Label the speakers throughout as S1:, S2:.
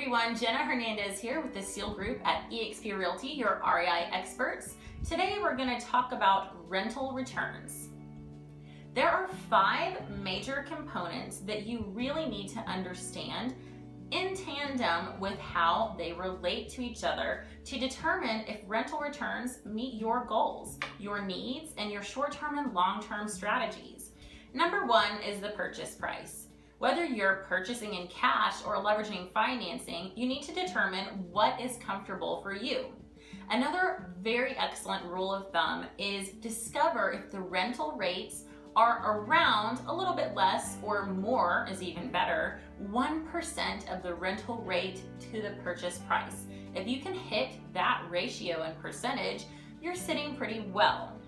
S1: everyone, Jenna Hernandez here with the Seal Group at eXp Realty, your REI experts. Today we're going to talk about rental returns. There are 5 major components that you really need to understand in tandem with how they relate to each other to determine if rental returns meet your goals, your needs, and your short-term and long-term strategies. Number 1 is the purchase price. Whether you're purchasing in cash or leveraging financing, you need to determine what is comfortable for you. Another very excellent rule of thumb is discover if the rental rates are around a little bit less or more is even better, 1% of the rental rate to the purchase price. If you can hit that ratio and percentage, you're sitting pretty well.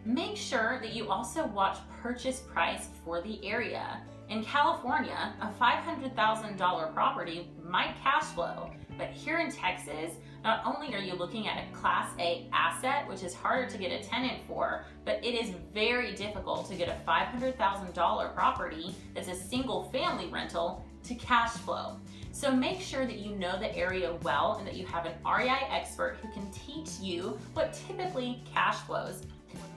S1: Make sure that you also watch purchase price for the area. In California, a $500,000 property might cash flow, but here in Texas, not only are you looking at a Class A asset, which is harder to get a tenant for, but it is very difficult to get a $500,000 property that's a single family rental to cash flow. So make sure that you know the area well and that you have an REI expert who can teach you what typically cash flows.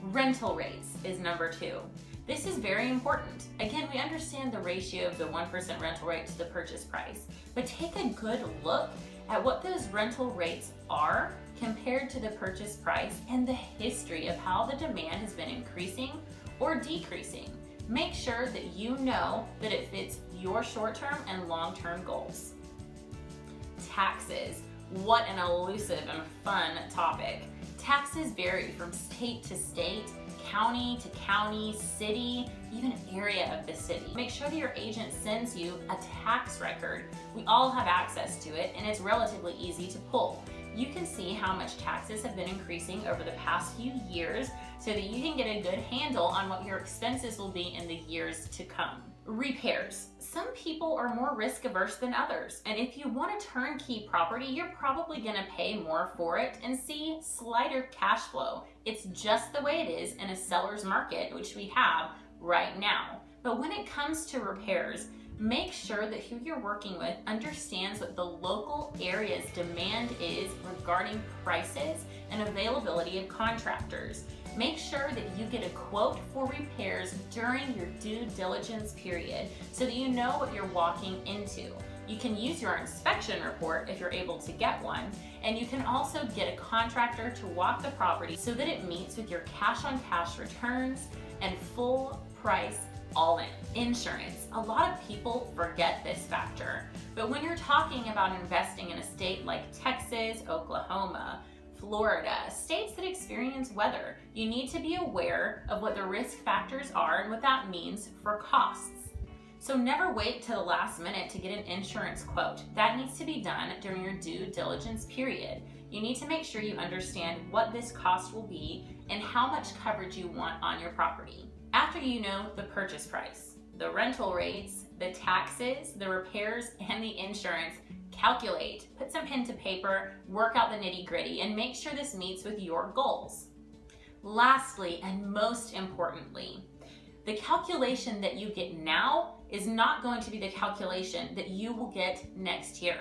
S1: Rental rates is number 2. This is very important. Again, we understand the ratio of the 1% rental rate to the purchase price, but take a good look at what those rental rates are compared to the purchase price and the history of how the demand has been increasing or decreasing. Make sure that you know that it fits your short-term and long-term goals. Taxes. What an elusive and fun topic. Taxes vary from state to state, county to county, city, even area of the city. Make sure that your agent sends you a tax record. We all have access to it and it's relatively easy to pull. You can see how much taxes have been increasing over the past few years so that you can get a good handle on what your expenses will be in the years to come. Repairs. Some people are more risk averse than others, and if you want a turnkey property, you're probably going to pay more for it and see slighter cash flow. It's just the way it is in a seller's market, which we have right now. But when it comes to repairs, make sure that who you're working with understands what the local area's demand is regarding prices and availability of contractors. Make sure that you get a quote for repairs during your due diligence period so that you know what you're walking into. You can use your inspection report if you're able to get one, and you can also get a contractor to walk the property so that it meets with your cash-on-cash returns and full price all-in. Insurance. A lot of people forget this factor, but when you're talking about investing in a state like Texas, Oklahoma, Florida, states that experience weather, you need to be aware of what the risk factors are and what that means for costs. So never wait till the last minute to get an insurance quote. That needs to be done during your due diligence period. You need to make sure you understand what this cost will be and how much coverage you want on your property. After you know the purchase price, the rental rates, the taxes, the repairs, and the insurance, calculate, put some pen to paper, work out the nitty-gritty, and make sure this meets with your goals. Lastly, and most importantly, the calculation that you get now is not going to be the calculation that you will get next year.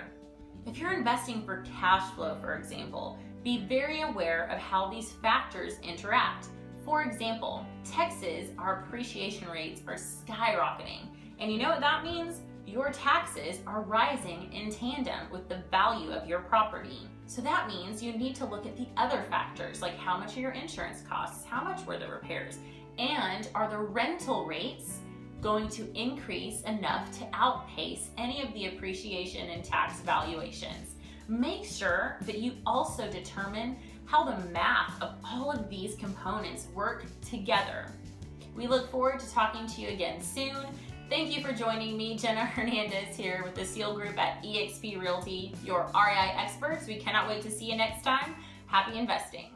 S1: If you're investing for cash flow, for example, be very aware of how these factors interact. For example, Texas, our appreciation rates are skyrocketing. And you know what that means? Your taxes are rising in tandem with the value of your property. So that means you need to look at the other factors, like how much are your insurance costs, how much were the repairs, and are the rental rates going to increase enough to outpace any of the appreciation and tax valuations. Make sure that you also determine how the math of all of these components work together. We look forward to talking to you again soon. Thank you for joining me, Jenna Hernandez here with the Seal Group at eXp Realty, your REI experts. We cannot wait to see you next time. Happy investing.